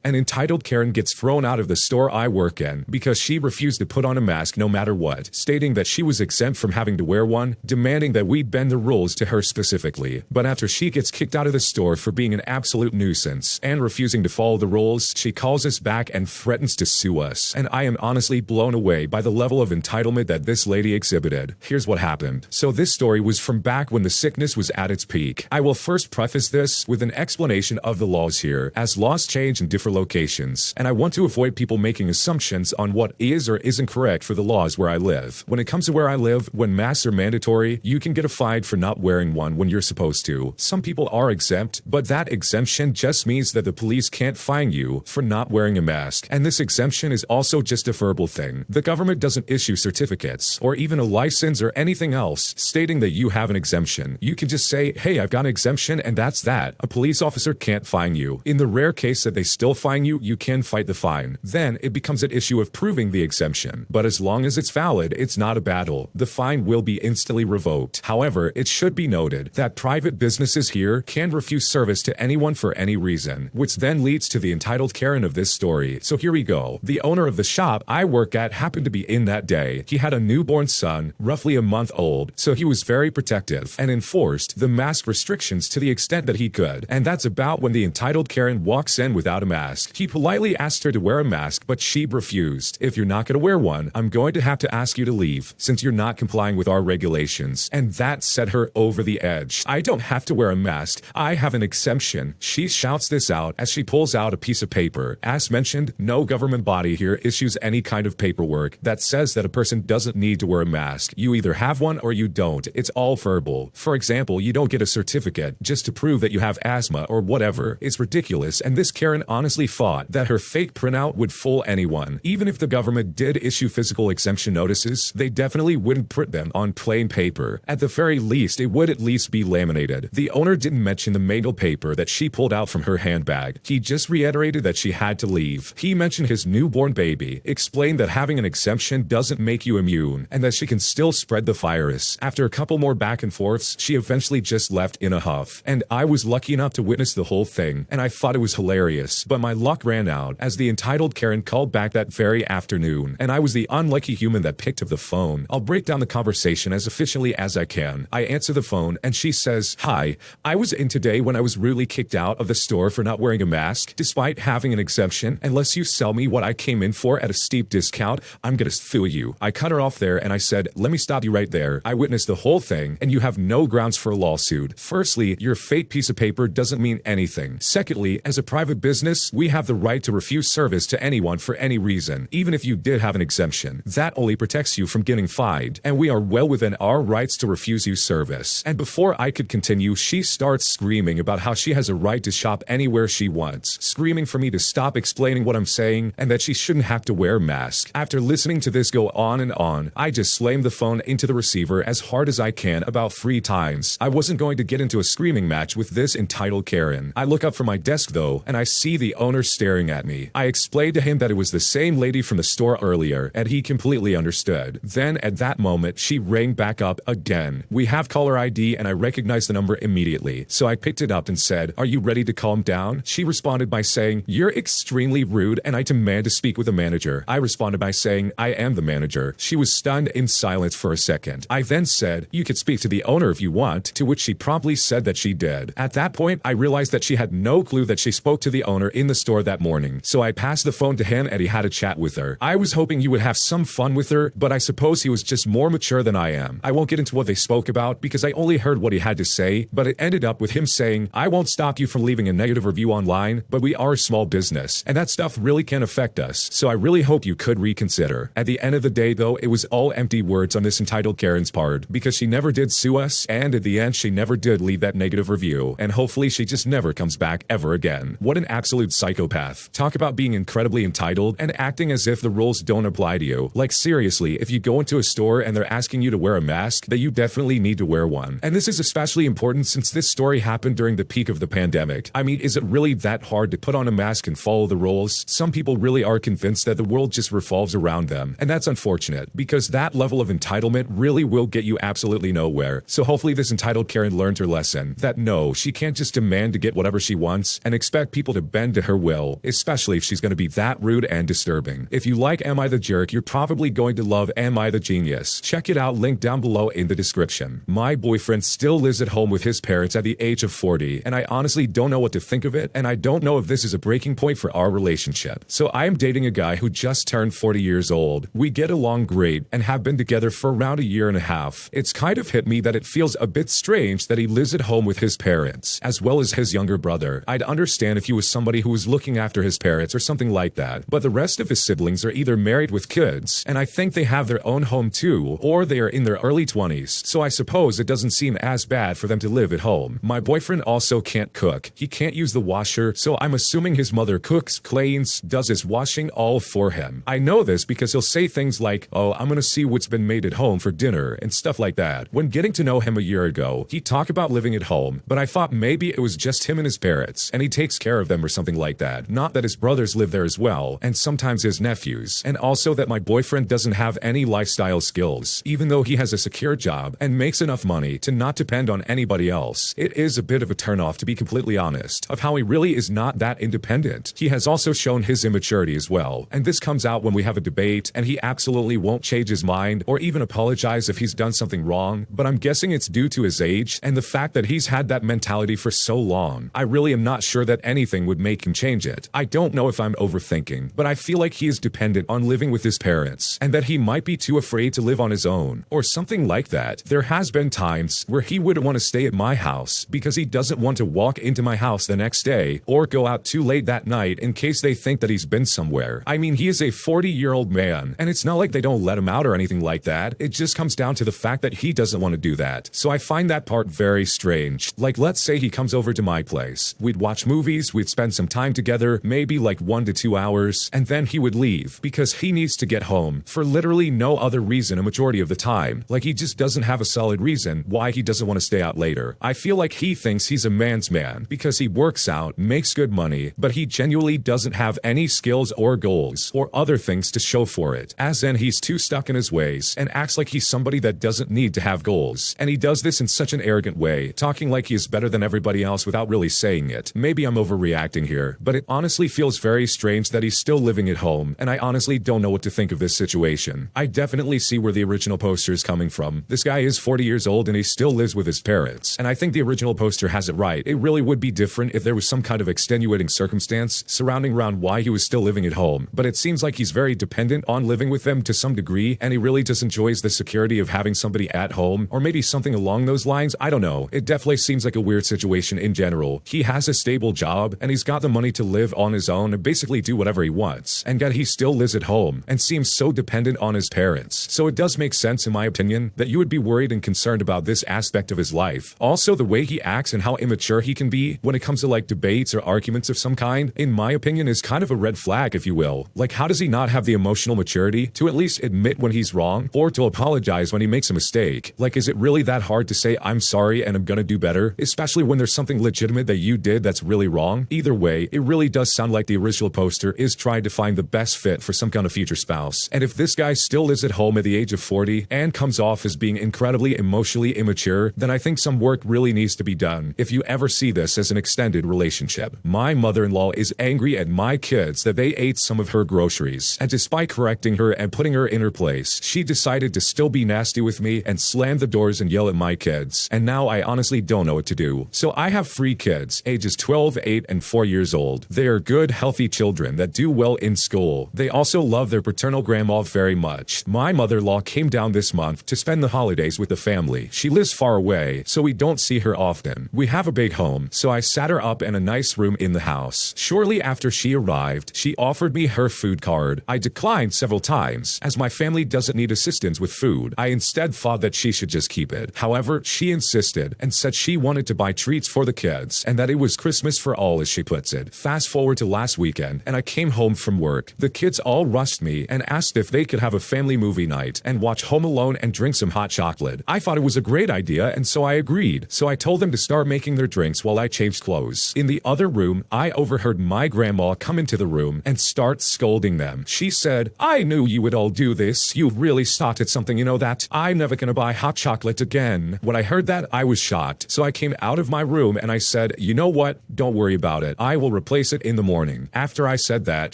An entitled Karen gets thrown out of the store I work in because she refused to put on a mask no matter what, stating that she was exempt from having to wear one, demanding that we bend the rules to her specifically. But after she gets kicked out of the store for being an absolute nuisance and refusing to follow the rules, she calls us back and threatens to sue us. And I am honestly blown away by the level of entitlement that this lady exhibited. Here's what happened. So this story was from back when the sickness was at its peak. I will first preface this with an explanation of the laws here, as laws change in different locations, and I want to avoid people making assumptions on what is or isn't correct for the laws where I live. When it comes to where I live, when masks are mandatory, you can get a fine for not wearing one when you're supposed to. Some people are exempt, but that exemption just means that the police can't fine you for not wearing a mask. And this exemption is also just a verbal thing. The government doesn't issue certificates or even a license or anything else stating that you have an exemption. You can just say, hey, I've got an exemption, and that's that. A police officer can't fine you. In the rare case that they still fine you, you can fight the fine. Then it becomes an issue of proving the exemption. But as long as it's valid, it's not a battle. The fine will be instantly revoked. However, it should be noted that private businesses here can refuse service to anyone for any reason, which then leads to the entitled Karen of this story. So here we go. The owner of the shop I work at happened to be in that day. He had a newborn son, roughly a month old, so he was very protective and enforced the mask restrictions to the extent that he could. And that's about when the entitled Karen walks in without a mask. He politely asked her to wear a mask, but she refused. If you're not going to wear one, I'm going to have to ask you to leave, since you're not complying with our regulations. And that set her over the edge. I don't have to wear a mask. I have an exemption. She shouts this out as she pulls out a piece of paper. As mentioned, no government body here issues any kind of paperwork that says that a person doesn't need to wear a mask. You either have one or you don't. It's all verbal. For example, you don't get a certificate just to prove that you have asthma or whatever. It's ridiculous, and this Karen honestly thought that her fake printout would fool anyone. Even if the government did issue physical exemption notices, they definitely wouldn't print them on plain paper. At the very least, it would at least be laminated. The owner didn't mention the mangled paper that she pulled out from her handbag. He just reiterated that she had to leave. He mentioned his newborn baby, explained that having an exemption doesn't make you immune, and that she can still spread the virus. After a couple more back and forths, she eventually just left in a huff. And I was lucky enough to witness the whole thing, and I thought it was hilarious. But my luck ran out as the entitled Karen called back that very afternoon, and I was the unlucky human that picked up the phone. I'll break down the conversation as efficiently as I can. I answer the phone, and she says, "Hi, I was in today when I was rudely kicked out of the store for not wearing a mask, despite having an exemption. Unless you sell me what I came in for at a steep discount, I'm gonna sue you." I cut her off there, and I said, "Let me stop you right there. I witnessed the whole thing, and you have no grounds for a lawsuit. Firstly, your fake piece of paper doesn't mean anything. Secondly, as a private business, we have the right to refuse service to anyone for any reason, even if you did have an exemption. That only protects you from getting fined, and we are well within our rights to refuse you service." And before I could continue, she starts screaming about how she has a right to shop anywhere she wants, screaming for me to stop explaining what I'm saying and that she shouldn't have to wear a mask. After listening to this go on and on, I just slammed the phone into the receiver as hard as I can about 3 times. I wasn't going to get into a screaming match with this entitled Karen. I look up from my desk though, and I see the owner staring at me. I explained to him that it was the same lady from the store earlier, and he completely understood. Then at that moment, she rang back up again. "We have caller ID, and I recognized the number immediately. So I picked it up and said, 'Are you ready to calm down?' She responded by saying, 'You're extremely rude and I demand to speak with a manager.' I responded by saying, 'I am the manager.' She was stunned in silence for a second. I then said, 'You could speak to the owner if you want,' to which she promptly said that she did. At that point, I realized that she had no clue that she spoke to the owner in the store that morning. So I passed the phone to him and he had a chat with her. I was hoping you would have some fun with her, but I suppose he was just more mature than I am. I won't get into what they spoke about because I only heard what he had to say, but it ended up with him saying, 'I won't stop you from leaving a negative review online, but we are a small business, and that stuff really can affect us, so I really hope you could reconsider.' At the end of the day though, it was all empty words on this entitled Karen's part, because she never did sue us, and at the end she never did leave that negative review, and hopefully she just never comes back ever again. What an absolute psychopath. Talk about being incredibly entitled and acting as if the rules don't apply to you. Like seriously, if you go into a store and they're asking you to wear a mask, then you definitely need to wear one. And this is especially important since this story happened during the peak of the pandemic. I mean, is it really that hard to put on a mask and follow the rules? Some people really are convinced that the world just revolves around them, and that's unfortunate, because that level of entitlement really will get you absolutely nowhere. So hopefully this entitled Karen learned her lesson, that no, she can't just demand to get whatever she wants and expect people to bend to her her will, especially if she's gonna be that rude and disturbing. If you like Am I the Jerk, you're probably going to love Am I the Genius. Check it out, link down below in the description. My boyfriend still lives at home with his parents at the age of 40, and I honestly don't know what to think of it, and I don't know if this is a breaking point for our relationship. So I am dating a guy who just turned 40 years old. We get along great and have been together for around a year and a half. It's kind of hit me that it feels a bit strange that he lives at home with his parents, as well as his younger brother. I'd understand if he was somebody who was looking after his parents or something like that, but the rest of his siblings are either married with kids, and I think they have their own home too, or they are in their early 20s, so I suppose it doesn't seem as bad for them to live at home. My boyfriend also can't cook. He can't use the washer, so I'm assuming his mother cooks, cleans, does his washing all for him. I know this because he'll say things like, "Oh, I'm gonna see what's been made at home for dinner," and stuff like that. When getting to know him a year ago, he talked about living at home, but I thought maybe it was just him and his parents, and he takes care of them or something like that. Not that his brothers live there as well, and sometimes his nephews. And also that my boyfriend doesn't have any lifestyle skills, even though he has a secure job and makes enough money to not depend on anybody else. It is a bit of a turnoff, to be completely honest, of how he really is not that independent. He has also shown his immaturity as well, and this comes out when we have a debate, and he absolutely won't change his mind or even apologize if he's done something wrong, but I'm guessing it's due to his age and the fact that he's had that mentality for so long. I really am not sure that anything would make him change it. I don't know if I'm overthinking, but I feel like he is dependent on living with his parents, and that he might be too afraid to live on his own, or something like that. There has been times where he would want to stay at my house because he doesn't want to walk into my house the next day or go out too late that night in case they think that he's been somewhere. I mean, he is a 40-year-old man, and it's not like they don't let him out or anything like that. It just comes down to the fact that he doesn't want to do that. So I find that part very strange. Like, let's say he comes over to my place. We'd watch movies, we'd spend some time together, maybe like 1 to 2 hours, and then he would leave because he needs to get home for literally no other reason a majority of the time. Like, he just doesn't have a solid reason why he doesn't want to stay out later. I feel like he thinks he's a man's man because he works out, makes good money, but he genuinely doesn't have any skills or goals or other things to show for it. As in, he's too stuck in his ways and acts like he's somebody that doesn't need to have goals. And he does this in such an arrogant way, talking like he is better than everybody else without really saying it. Maybe I'm overreacting here, but it honestly feels very strange that he's still living at home, and I honestly don't know what to think of this situation. I definitely see where the original poster is coming from. This guy is 40 years old and he still lives with his parents, and I think the original poster has it right. It really would be different if there was some kind of extenuating circumstance surrounding around why he was still living at home, but it seems like he's very dependent on living with them to some degree, and he really just enjoys the security of having somebody at home, or maybe something along those lines. I don't know. It definitely seems like a weird situation in general. He has a stable job, and he's got the money to live on his own and basically do whatever he wants, and yet he still lives at home and seems so dependent on his parents. So it does make sense, in my opinion, that you would be worried and concerned about this aspect of his life. Also, the way he acts and how immature he can be when it comes to like debates or arguments of some kind, in my opinion, is kind of a red flag, if you will. Like, how does he not have the emotional maturity to at least admit when he's wrong or to apologize when he makes a mistake? Like, is it really that hard to say, "I'm sorry and I'm gonna do better," especially when there's something legitimate that you did that's really wrong? Either way, it really does sound like the original poster is trying to find the best fit for some kind of future spouse. And if this guy still lives at home at the age of 40 and comes off as being incredibly emotionally immature, then I think some work really needs to be done if you ever see this as an extended relationship. My mother-in-law is angry at my kids that they ate some of her groceries, and despite correcting her and putting her in her place, she decided to still be nasty with me and slam the doors and yell at my kids. And now I honestly don't know what to do. So I have 3 kids, ages 12, 8, and 4 years old. They are good, healthy children that do well in school. They also love their paternal grandma very much. My mother-in-law came down this month to spend the holidays with the family. She lives far away, so we don't see her often. We have a big home, so I sat her up in a nice room in the house. Shortly after she arrived, she offered me her food card. I declined several times, as my family doesn't need assistance with food. I instead thought that she should just keep it. However, she insisted and said she wanted to buy treats for the kids, and that it was Christmas for all, as she puts it. Fast forward to last weekend, and I came home from work. The kids all rushed me and asked if they could have a family movie night and watch Home Alone and drink some hot chocolate. I thought it was a great idea, and so I agreed. So I told them to start making their drinks while I changed clothes. In the other room, I overheard my grandma come into the room and start scolding them. She said, "I knew you would all do this. You've really started something, you know that. I'm never gonna buy hot chocolate again." When I heard that, I was shocked. So I came out of my room and I said, "You know what? Don't worry about it. I will replace it in the morning. After I said that,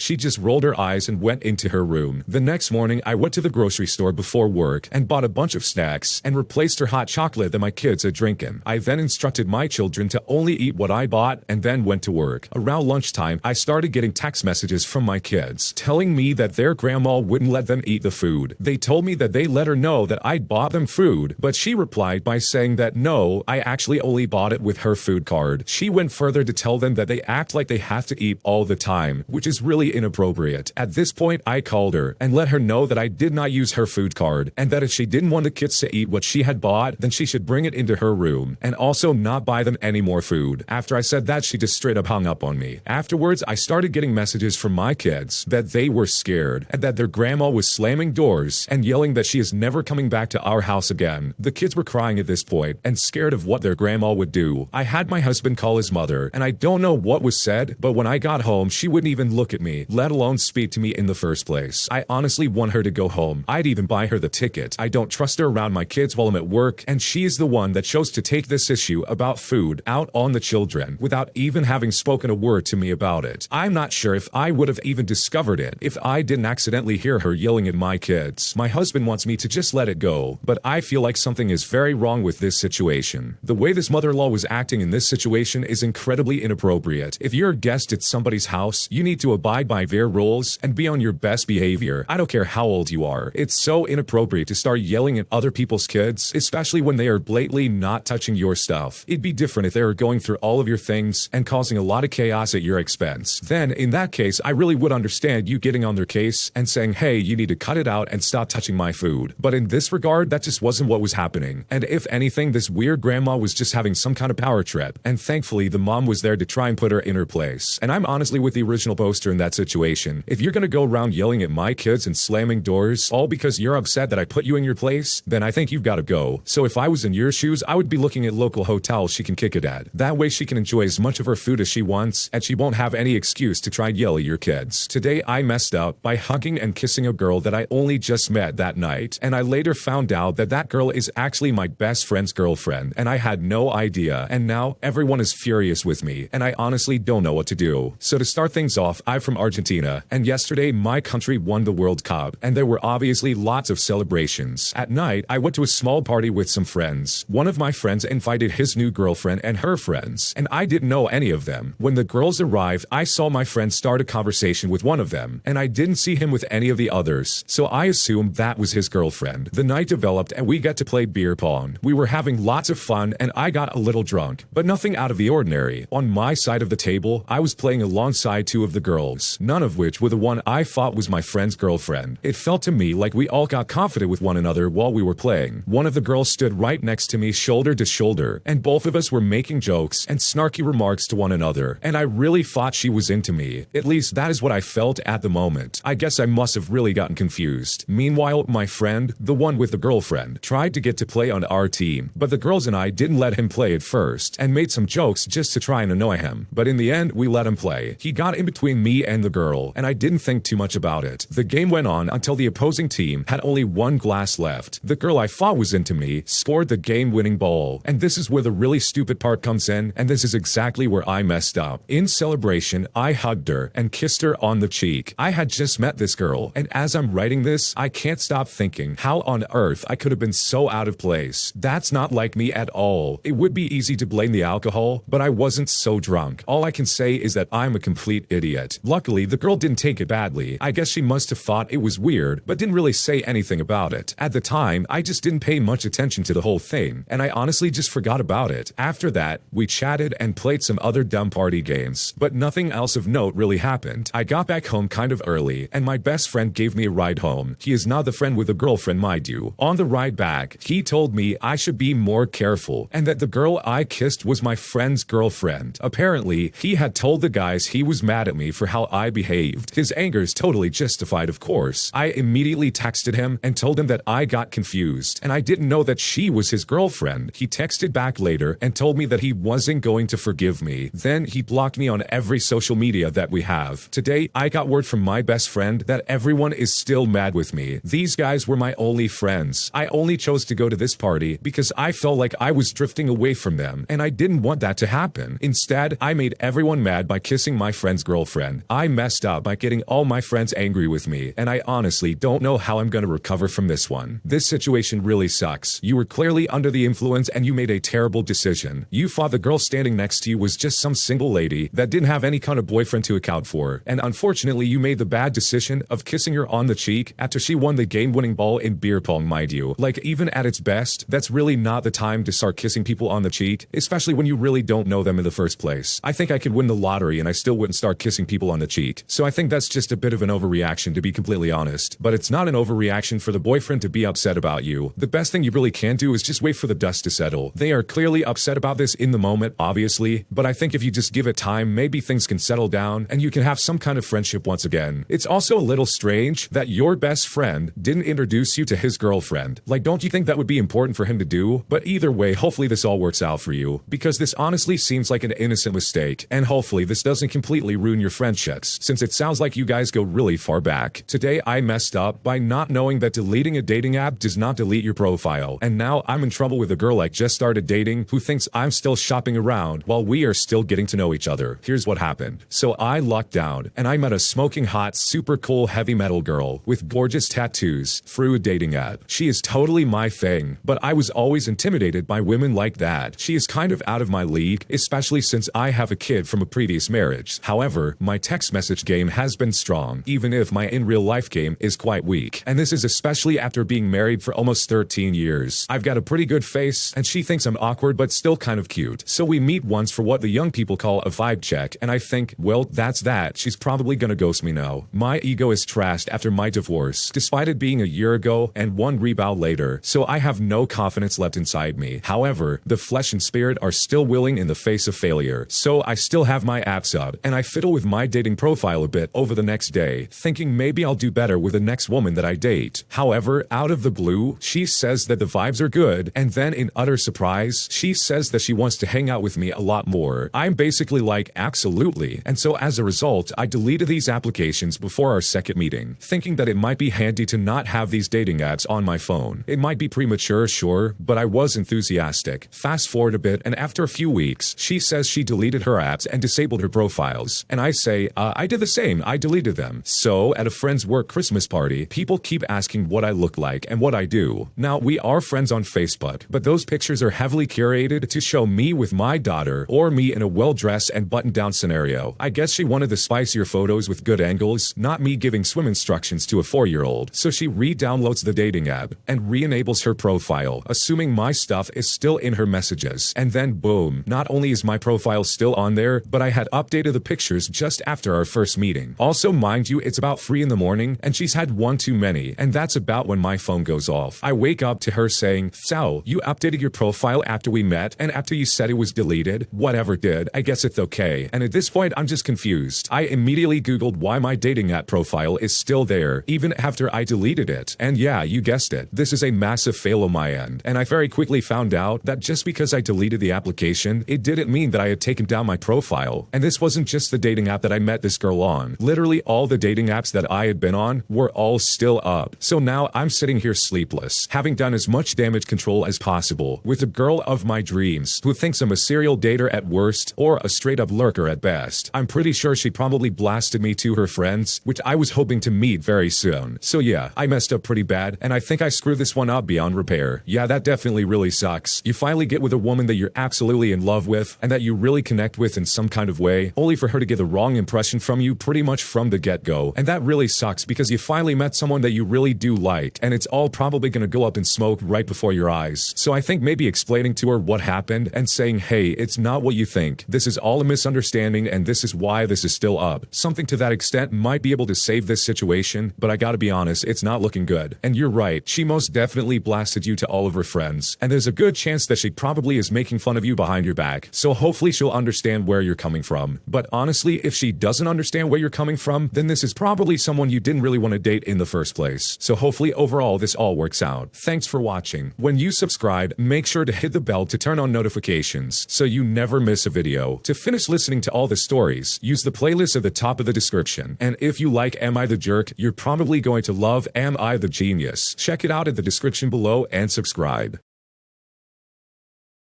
she just rolled her eyes and went into her room. The next morning, I went to the grocery store before work and bought a bunch of snacks and replaced her hot chocolate that my kids had drinking. I then instructed my children to only eat what I bought and then went to work. Around lunchtime, I started getting text messages from my kids telling me that their grandma wouldn't let them eat the food. They told me that they let her know that I'd bought them food, but she replied by saying that no, I actually only bought it with her food card. She went further to tell them that they act like they have to eat all the time, which is really inappropriate. At this point, I called her and let her know that I did not use her food card, and that if she didn't want the kids to eat what she had bought, then she should bring it into her room, and also not buy them any more food. After I said that, she just straight up hung up on me. Afterwards, I started getting messages from my kids that they were scared, and that their grandma was slamming doors and yelling that she is never coming back to our house again. The kids were crying at this point and scared of what their grandma would do. I had my husband call his mother, and I don't know what was said, but when I got home, she wouldn't even look at me, let alone speak to me in the first place. I honestly want her to go home. I'd even buy her the ticket. I don't trust her around my kids while I'm at work, and she is the one that chose to take this issue about food out on the children without even having spoken a word to me about it. I'm not sure if I would have even discovered it if I didn't accidentally hear her yelling at my kids. My husband wants me to just let it go, but I feel like something is very wrong with this situation. The way this mother-in-law was acting in this situation is incredibly inappropriate. If you're a guest at somebody's house, you need to abide by their rules and be on your best behavior. I don't care how old you are. It's so inappropriate to start yelling at other people's kids, especially when they are blatantly not touching your stuff. It'd be different if they were going through all of your things and causing a lot of chaos at your expense. Then, in that case, I really would understand you getting on their case and saying, hey, you need to cut it out and stop touching my food. But in this regard, that just wasn't what was happening. And if anything, this weird grandma was just having some kind of power trip. And thankfully, the mom was there to try and put her in her place. And I'm honestly with the original poster in that situation. If you're gonna go around yelling at my kids and slamming doors, all because you're upset that I put you in your place, then I think you've gotta go. So if I was in your shoes, I would be looking at local hotels she can kick it at. That way she can enjoy as much of her food as she wants, and she won't have any excuse to try and yell at your kids. Today, I messed up by hugging and kissing a girl that I only just met that night, and I later found out that that girl is actually my best friend's girlfriend, and I had no idea, and now everyone is furious with me, and I honestly don't know what to do. So to start things off, I'm from Argentina, and yesterday my country won the World Cup, and there were obviously lots of celebrations. At night, I went to a small party with some friends. One of my friends invited his new girlfriend and her friends, and I didn't know any of them. When the girls arrived, I saw my friend start a conversation with one of them, and I didn't see him with any of the others, so I assumed that was his girlfriend. The night developed and we got to play beer pong. We were having lots of fun and I got a little drunk, but nothing out of the ordinary. On my side of the table, I was playing alongside two of the girls, none of which were the one I thought was my friend's girlfriend. It felt to me like we all got confident with one another while we were playing. One of the girls stood right next to me shoulder to shoulder, and both of us were making jokes and snarky remarks to one another, and I really thought she was into me. At least that is what I felt at the moment. I guess I must have really gotten confused. Meanwhile, my friend, the one with the girlfriend, tried to get to play on our team, but the girls and I didn't let him play at first, and made some jokes just to try and annoy him. But in the end, we let him play. He got in between me and the girl, and I didn't think too much about it. The game went on until the opposing team had only one glass left. The girl I thought was into me scored the game-winning ball, and this is where the really stupid part comes in, and this is exactly where I messed up. In celebration, I hugged her and kissed her on the cheek. I had just met this girl, and as I'm writing this, I can't stop thinking how on earth I could have been so out of place. That's not like me at all. It would be easy to blame the alcohol, but I wasn't so drunk. All I can say is that I'm a complete idiot. Luckily, the girl didn't take it badly. I guess she must have thought it was weird, but didn't really say anything about it. At the time, I just didn't pay much attention to the whole thing, and I honestly just forgot about it. After that, we chatted and played some other dumb party games, but nothing else of note really happened. I got back home kind of early, and my best friend gave me a ride home. He is not the friend with a girlfriend, mind you. On the ride back, he told me I should be more careful, and that the girl I kissed was my friend's girlfriend. Apparently, he had told the guys he was mad at me for how I behaved. His anger is totally justified, of course. I immediately texted him and told him that I got confused, and I didn't know that she was his girlfriend. He texted back later and told me that he wasn't going to forgive me. Then he blocked me on every social media that we have. Today, I got word from my best friend that everyone is still mad with me. These guys were my only friends. I only chose to go to this party because I felt like I was drifting away from them, and I didn't want that to happen. Instead, I made everyone everyone mad by kissing my friend's girlfriend. I messed up by getting all my friends angry with me, and I honestly don't know how I'm gonna recover from this one. This situation really sucks. You were clearly under the influence and you made a terrible decision. You thought the girl standing next to you was just some single lady that didn't have any kind of boyfriend to account for, and unfortunately you made the bad decision of kissing her on the cheek after she won the game-winning ball in beer pong, mind you. Like, even at its best, that's really not the time to start kissing people on the cheek, especially when you really don't know them in the first place. I think I could win the lottery and I still wouldn't start kissing people on the cheek. So I think that's just a bit of an overreaction, to be completely honest. But it's not an overreaction for the boyfriend to be upset about you. The best thing you really can do is just wait for the dust to settle. They are clearly upset about this in the moment, obviously, but I think if you just give it time, maybe things can settle down and you can have some kind of friendship once again. It's also a little strange that your best friend didn't introduce you to his girlfriend. Like, don't you think that would be important for him to do? But either way, hopefully this all works out for you, because this honestly seems like an innocent mistake, and hopefully this doesn't completely ruin your friendships, since it sounds like you guys go really far back. Today I messed up by not knowing that deleting a dating app does not delete your profile, and now I'm in trouble with a girl I just started dating who thinks I'm still shopping around while we are still getting to know each other. Here's what happened. So I locked down, and I met a smoking hot, super cool heavy metal girl with gorgeous tattoos through a dating app. She is totally my thing, but I was always intimidated by women like that. She is kind of out of my league, especially since I have a kid from a previous marriage. However, my text message game has been strong, even if my in real life game is quite weak. And this is especially after being married for almost 13 years. I've got a pretty good face, and she thinks I'm awkward but still kind of cute. So we meet once for what the young people call a vibe check, and I think, well, that's that. She's probably gonna ghost me now. My ego is trashed after my divorce, despite it being a year ago and one rebound later, so I have no confidence left inside me. However, the flesh and spirit are still willing in the face of failure, so I still have my apps up, and I fiddle with my dating profile a bit over the next day, thinking maybe I'll do better with the next woman that I date. However, out of the blue, she says that the vibes are good, and then in utter surprise, she says that she wants to hang out with me a lot more. I'm basically like, absolutely, and so as a result, I deleted these applications before our second meeting, thinking that it might be handy to not have these dating apps on my phone. It might be premature, sure, but I was enthusiastic. Fast forward a bit, and after a few weeks, she says she deleted her apps and disabled her profiles, and I say, I did the same, I deleted them. So, at a friend's work Christmas party, people keep asking what I look like and what I do. Now, we are friends on Facebook, but those pictures are heavily curated to show me with my daughter, or me in a well-dressed and buttoned-down scenario. I guess she wanted the spicier photos with good angles, not me giving swim instructions to a 4-year-old. So she re-downloads the dating app and re-enables her profile, assuming my stuff is still in her messages. And then boom, not only is my profile still on there, but I had updated the pictures just after our first meeting. Also, mind you, it's about 3 in the morning, and she's had one too many, and that's about when my phone goes off. I wake up to her saying, "So, you updated your profile after we met, and after you said it was deleted? Whatever did, I guess it's okay." And at this point, I'm just confused. I immediately Googled why my dating app profile is still there, even after I deleted it. And yeah, you guessed it. This is a massive fail on my end. And I very quickly found out that just because I deleted the application, it didn't mean that I had taken down my profile. And this wasn't just the dating app that I met this girl on. Literally all the dating apps that I had been on were all still up. So now I'm sitting here sleepless, having done as much damage control as possible with the girl of my dreams, who thinks I'm a serial dater at worst or a straight up lurker at best. I'm pretty sure she probably blasted me to her friends, which I was hoping to meet very soon. So yeah, I messed up pretty bad, and I think I screwed this one up beyond repair. Yeah, that definitely really sucks. You finally get with a woman that you're absolutely in love with and that you really connect with in some kind of way, only for her to get the wrong impression from you pretty much from the get-go. And that really sucks because you finally met someone that you really do like, and it's all probably gonna go up in smoke right before your eyes. So I think maybe explaining to her what happened and saying, hey, it's not what you think. This is all a misunderstanding, and this is why this is still up. Something to that extent might be able to save this situation, but I gotta be honest, it's not looking good. And you're right, she most definitely blasted you to all of her friends, and there's a good chance that she probably is making fun of you behind your back. So hopefully she'll understand where you're coming from. But honestly, if she doesn't understand where you're coming from, then this is probably someone you didn't really want to date in the first place. So hopefully overall this all works out. Thanks for watching. When you subscribe, make sure to hit the bell to turn on notifications so you never miss a video. To finish listening to all the stories, use the playlist at the top of the description. And if you like Am I the Jerk, you're probably going to love Am I the Genius. Check it out at the description below and subscribe.